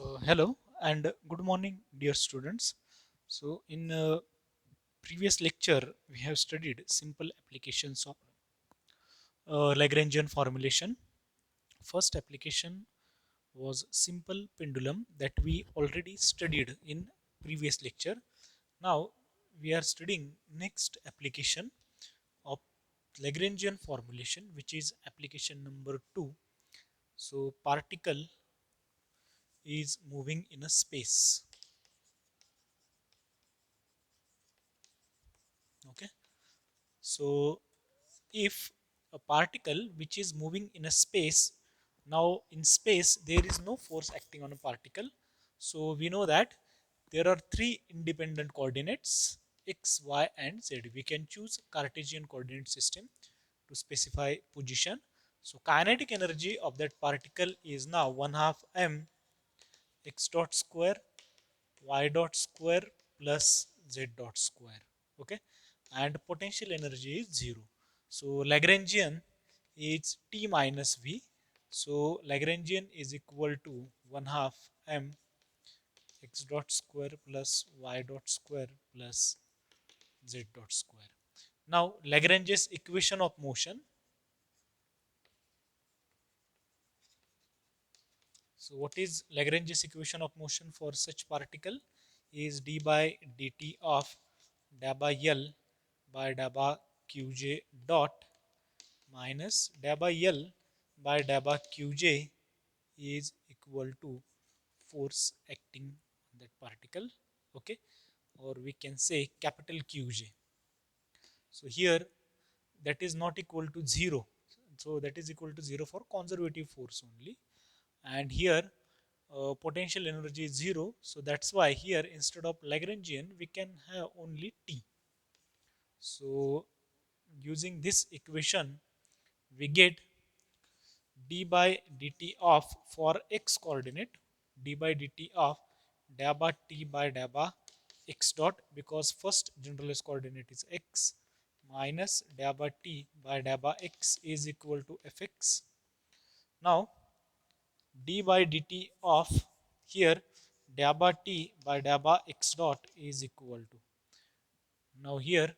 Hello and good morning, dear students. In previous lecture, we have studied simple applications of Lagrangian formulation. First application was simple pendulum that we already studied in previous lecture. Now we are studying next application of Lagrangian formulation, which is application number 2. So particle is moving in a space. Okay. So if a particle which is moving in a space, now in space there is no force acting on a particle, so we know that there are three independent coordinates x, y and z. We can choose Cartesian coordinate system to specify position. So kinetic energy of that particle is now 1 half m x dot square y dot square plus z dot square. Okay, and potential energy is 0. So Lagrangian is t minus v. So Lagrangian is equal to 1 half m x dot square plus y dot square plus z dot square. Now Lagrange's equation of motion. So what is Lagrange's equation of motion for such particle? Is d by dt of da by L by da by Qj dot minus da by L by da by Qj is equal to force acting on that particle. Okay, or we can say capital Qj. So here that is not equal to 0. So that is equal to 0 for conservative force only. And here potential energy is 0. So that's why here instead of Lagrangian we can have only T. So using this equation we get d by dt of for x coordinate d by dt of dabba t by dabba x dot, because first generalized coordinate is x, minus dabba t by dabba x is equal to fx. Now d by dt of here dabba t by dabba x dot is equal to, now here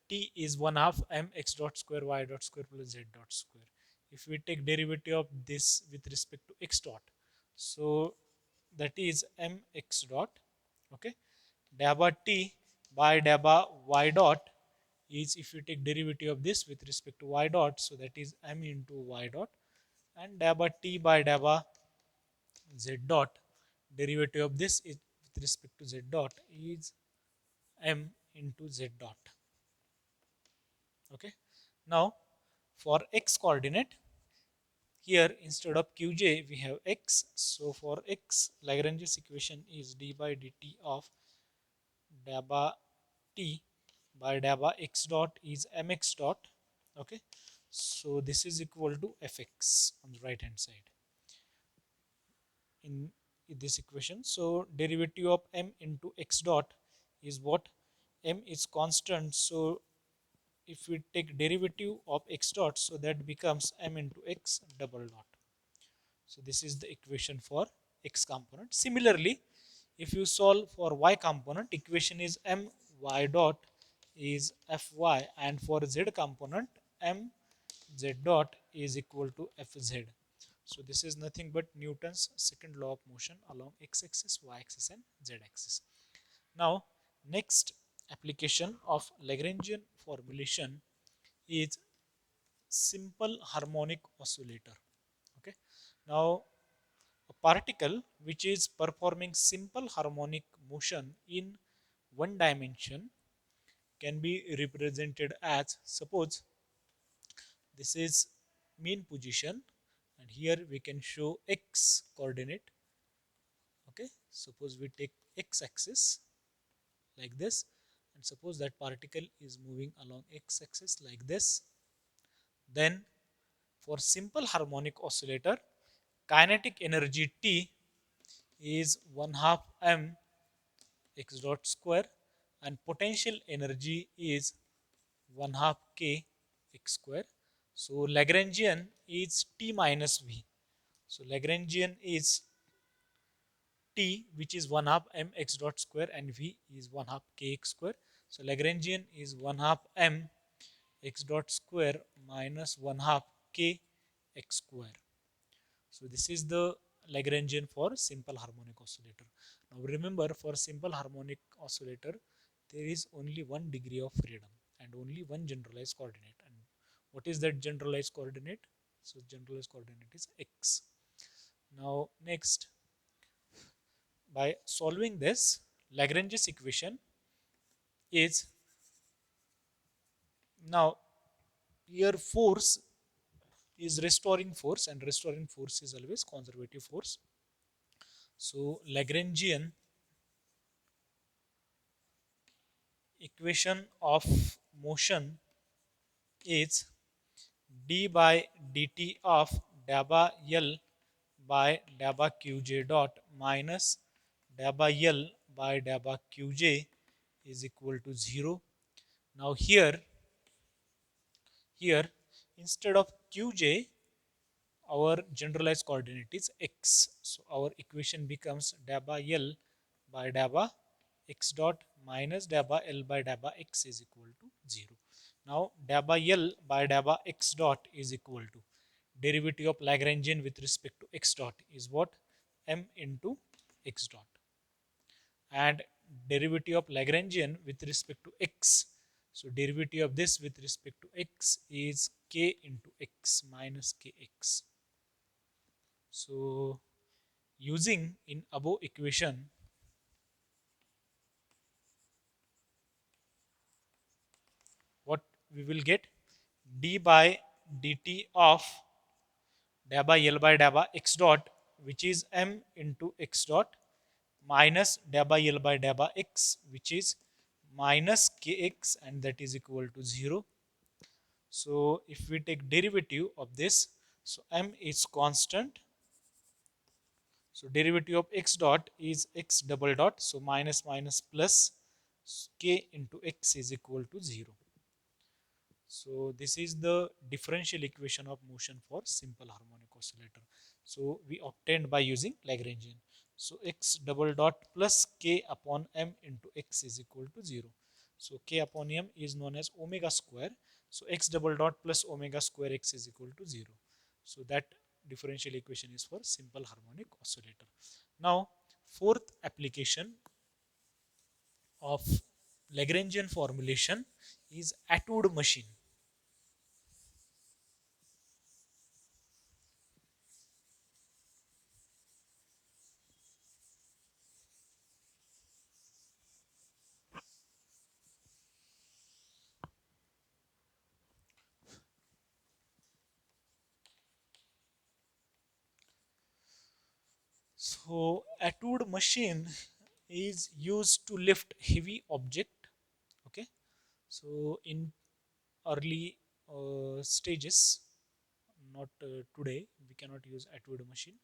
t is 1 half m x dot square y dot square plus z dot square. If we take derivative of this with respect to x dot, so that is m x dot. Okay, dabba t by dabba y dot is, if you take derivative of this with respect to y dot, so that is m into y dot, and dabba t by dabba z dot, derivative of this is with respect to z dot is m into z dot. Okay, now for x coordinate, here instead of qj we have x. So for x, Lagrange's equation is d by dt of dabba t by dabba x dot is mx dot. Okay, so this is equal to fx on the right hand side in this equation. So derivative of m into x dot is what? M is constant, so if we take derivative of x dot, so that becomes m into x double dot. So this is the equation for x component. Similarly, if you solve for y component, equation is m y dot is fy, and for z component m z dot is equal to fz. So this is nothing but Newton's second law of motion along x-axis, y-axis and z-axis. Now next application of Lagrangian formulation is simple harmonic oscillator. Okay, now a particle which is performing simple harmonic motion in one dimension can be represented as, suppose this is mean position, and here we can show x coordinate. Okay, suppose we take x axis like this, and suppose that particle is moving along x axis like this, then for simple harmonic oscillator, kinetic energy T is 1 half m x dot square, and potential energy is 1 half k x square. So Lagrangian is T minus v. So Lagrangian is t, which is 1 half mx dot square, and v is 1 half kx square. So Lagrangian is 1 half m x dot square minus 1 half k x square. So this is the Lagrangian for simple harmonic oscillator. Now remember, for simple harmonic oscillator, there is only one degree of freedom and only one generalized coordinate. And what is that generalized coordinate? So generalized coordinate is x. Now next, by solving this, Lagrange's equation is, now here force is restoring force, and restoring force is always conservative force. So Lagrangian equation of motion is d by dt of dabba L by dabba Qj dot minus dabba L by dabba Qj is equal to 0. Now here instead of Qj, our generalized coordinate is x. So our equation becomes dabba L by dabba x dot minus dabba L by dabba x is equal to 0. Now dabba L by dabba x dot is equal to derivative of Lagrangian with respect to x dot is what? M into x dot. And derivative of Lagrangian with respect to x. So derivative of this with respect to x is k into x minus kx. So using in above equation, what we will get? D by dt of dabba L by dabba x dot, which is m into x dot, minus dabba L by dabba x, which is minus kx, and that is equal to 0. So if we take derivative of this, so m is constant. So derivative of x dot is x double dot. So minus minus plus k into x is equal to 0. So this is the differential equation of motion for simple harmonic oscillator. So we obtained by using Lagrangian. So x double dot plus k upon m into x is equal to 0. So k upon m is known as omega square. So x double dot plus omega square x is equal to 0. So that differential equation is for simple harmonic oscillator. Now fourth application of Lagrangian formulation is etude machine. So etude machine is used to lift heavy object. Okay, so in early stages, not today, we cannot use etude machine.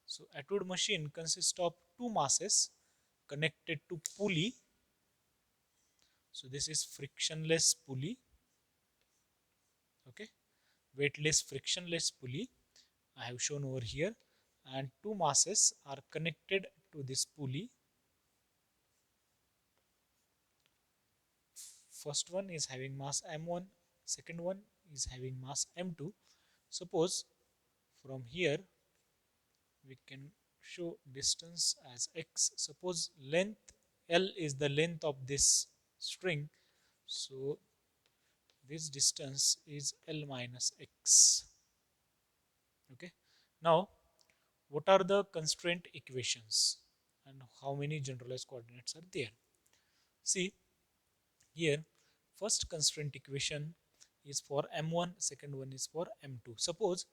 So etude machine consists of two masses connected to pulley. So this is frictionless pulley. Okay, weightless frictionless pulley I have shown over here, and two masses are connected to this pulley. First one is having mass m1, second one is having mass m2. Suppose from here we can show distance as x. Suppose length L is the length of this string, so this distance is L minus x. Okay, now what are the constraint equations and how many generalized coordinates are there? See here, first constraint equation is for m1, second one is for m2. Suppose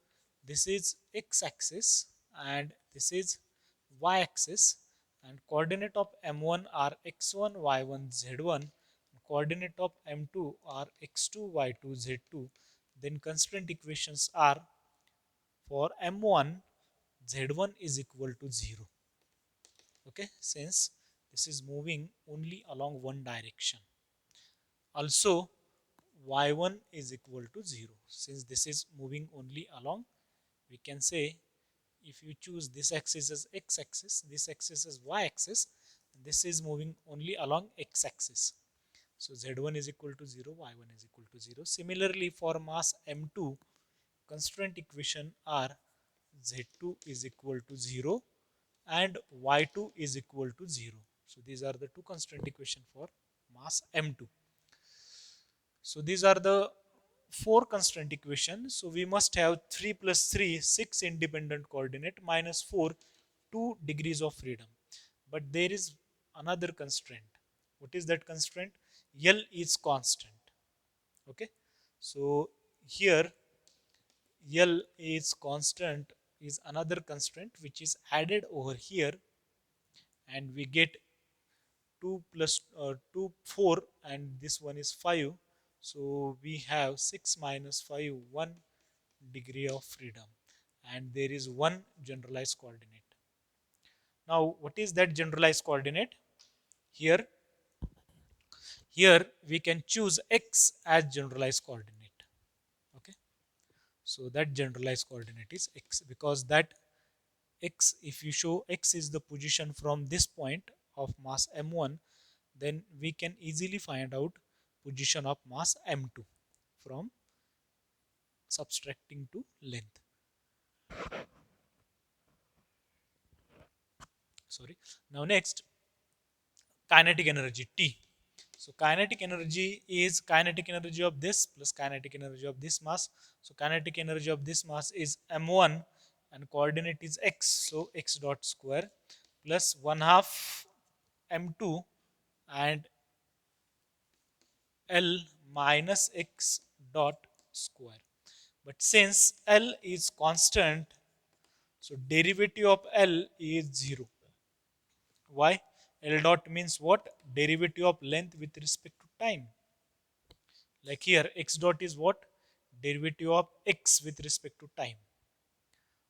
this is x-axis and this is y-axis, and coordinate of m1 are x1, y1, z1, and coordinate of m2 are x2, y2, z2. Then constraint equations are for m1, z1 is equal to 0. Okay, since this is moving only along one direction. Also y1 is equal to 0. Since this is moving only along, we can say if you choose this axis as x-axis, this axis as y-axis, this is moving only along x-axis. So z1 is equal to 0, y1 is equal to 0. Similarly, for mass m2, constraint equation are z2 is equal to 0 and y2 is equal to 0. So these are the two constraint equation for mass m2. So these are the four constraint equations. So we must have 3 plus 3, 6 independent coordinate minus 4, 2 degrees of freedom. But there is another constraint. What is that constraint? L is constant. Okay. So here L is constant is another constraint which is added over here, and we get 2 plus 2 4, and this one is 5. So we have 6 minus 5, 1 degree of freedom, and there is one generalized coordinate. Now what is that generalized coordinate? Here here we can choose x as generalized coordinate. Okay, so that generalized coordinate is x, because that x, if you show x is the position from this point of mass m1, then we can easily find out position of mass m2 from subtracting to length. Sorry. Now next, kinetic energy T. So kinetic energy is kinetic energy of this plus kinetic energy of this mass. So kinetic energy of this mass is m1 and coordinate is x. So x dot square plus 1 half m2 and L minus x dot square. But since L is constant, so derivative of L is 0. Why? L dot means what? Derivative of length with respect to time. Like here, x dot is what? Derivative of x with respect to time.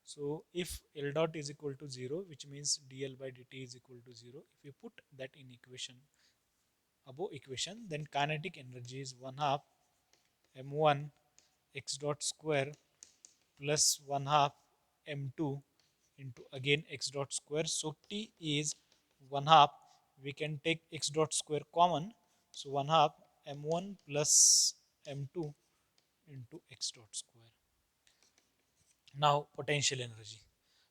So if L dot is equal to 0, which means dl by dt is equal to 0, if you put that in equation, above equation, then kinetic energy is 1 half m1 x dot square plus 1 half m2 into again x dot square. So t is 1 half. We can take x dot square common. So 1 half m1 plus m2 into x dot square. Now potential energy.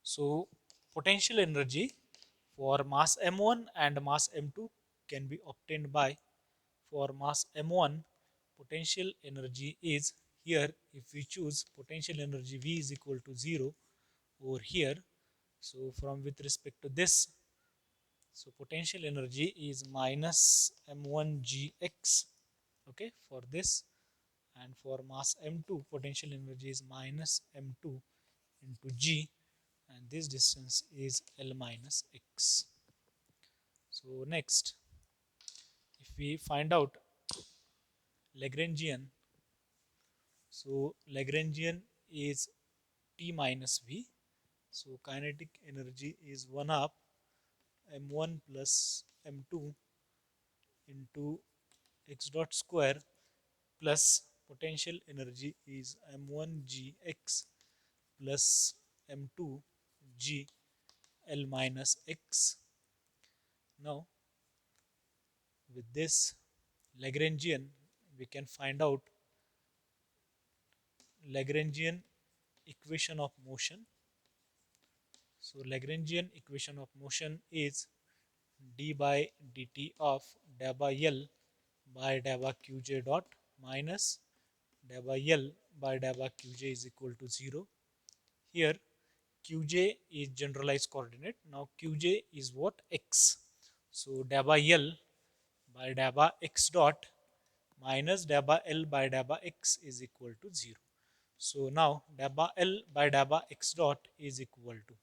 So potential energy for mass m1 and mass m2 can be obtained by, for mass m1, potential energy is here, if we choose potential energy V is equal to 0 over here. So from with respect to this, so potential energy is minus m1 gx. Okay, for this, and for mass m2, potential energy is minus m2 into g, and this distance is L minus x. So next, if we find out Lagrangian, so Lagrangian is T minus V. So kinetic energy is 1 half m1 plus m2 into x dot square plus potential energy is m1 gx plus m2 g L minus x. Now with this Lagrangian, we can find out Lagrangian equation of motion. So Lagrangian equation of motion is d by dt of da by L by da by qj dot minus da by L by da by qj is equal to 0. Here qj is generalized coordinate. Now qj is what? X. So da by L by da by x dot minus da by L by da by x is equal to 0. So now da by L by da by x dot is equal to,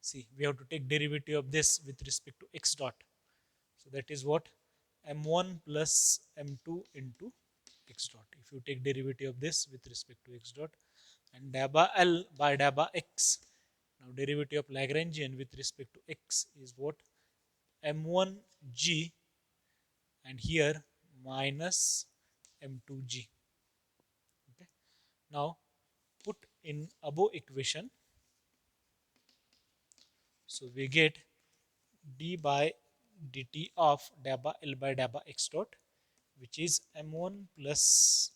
see, we have to take derivative of this with respect to x dot. So that is what? m1 plus m2 into x dot. If you take derivative of this with respect to x dot, and da by L by da by x, now derivative of Lagrangian with respect to x is what? m1 g, and here minus m2g. Okay. Now put in above equation, So we get d by dt of dabba L by dabba x dot, which is m1 plus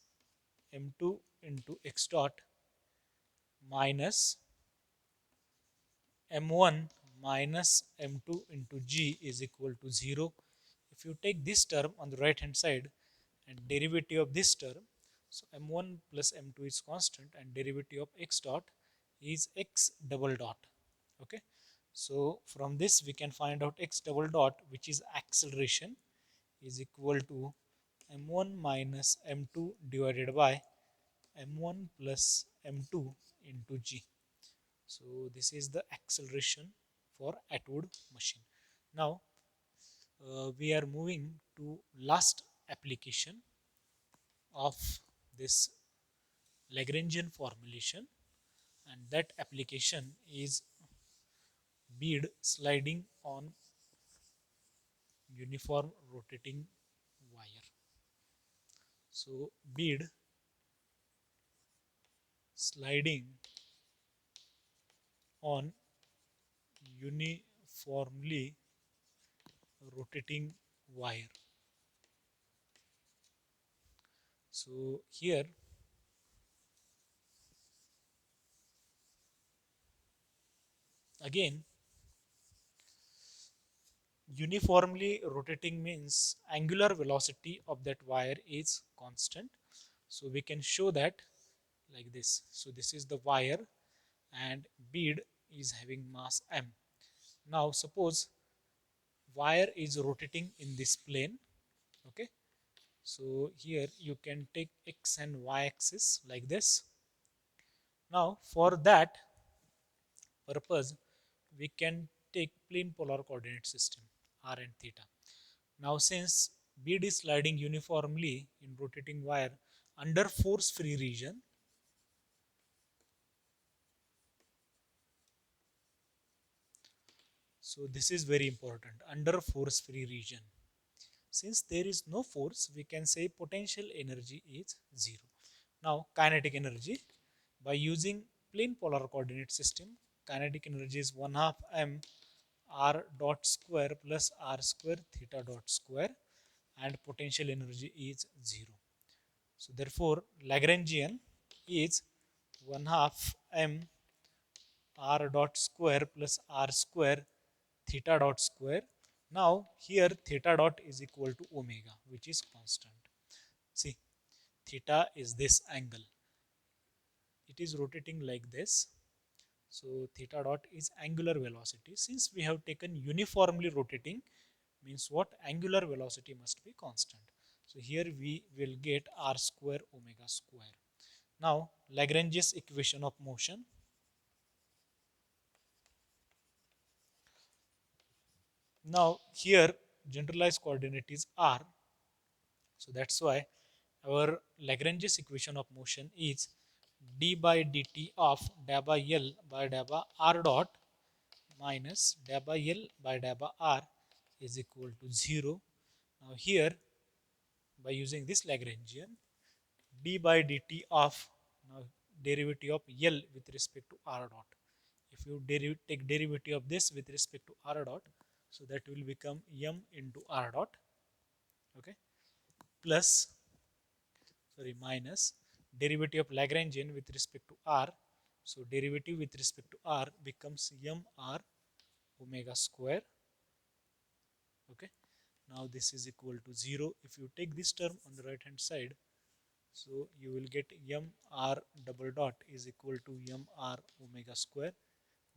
m2 into x dot minus m1 minus m2 into g is equal to 0. If you take this term on the right hand side and derivative of this term, so m1 plus m2 is constant and derivative of x dot is x double dot. Okay, so from this we can find out x double dot, which is acceleration, is equal to m1 minus m2 divided by m1 plus m2 into g. So this is the acceleration for Atwood machine. Now we are moving to last application of this Lagrangian formulation, and that application is bead sliding on uniform rotating wire. So bead sliding on uniformly rotating wire. So here again, uniformly rotating means angular velocity of that wire is constant. So we can show that like this. So this is the wire and bead is having mass m. Now suppose wire is rotating in this plane. Okay, so here you can take x and y axis like this. Now for that purpose we can take plane polar coordinate system r and theta. Now since bead is sliding uniformly in rotating wire under force free region, so this is very important, under force free region. Since there is no force, we can say potential energy is zero. Now kinetic energy, by using plane polar coordinate system, kinetic energy is 1 half m r dot square plus r square theta dot square, and potential energy is 0. So therefore Lagrangian is 1 half m r dot square plus r square theta dot square. Now here theta dot is equal to omega, which is constant. See, theta is this angle. It is rotating like this. So theta dot is angular velocity. Since we have taken uniformly rotating, means what? Angular velocity must be constant. So here we will get r square omega square. Now Lagrange's equation of motion. Now here generalized coordinate is r. So that's why our Lagrange's equation of motion is d by dt of dabba L by dabba r dot minus dabba L by dabba r is equal to 0. Now here by using this Lagrangian, d by dt of, now derivative of L with respect to r dot. If you take derivative of this with respect to r dot, so that will become m into r dot, okay, plus, sorry, minus derivative of Lagrangian with respect to r. So derivative with respect to r becomes m r omega square. Okay, now this is equal to 0. If you take this term on the right hand side, so you will get m r double dot is equal to m r omega square.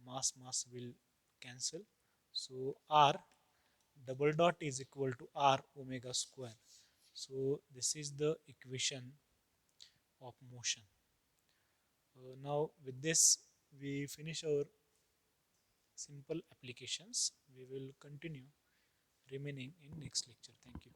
Mass will cancel. So r double dot is equal to r omega square. So this is the equation of motion. Now with this we finish our simple applications. We will continue remaining in next lecture. Thank you.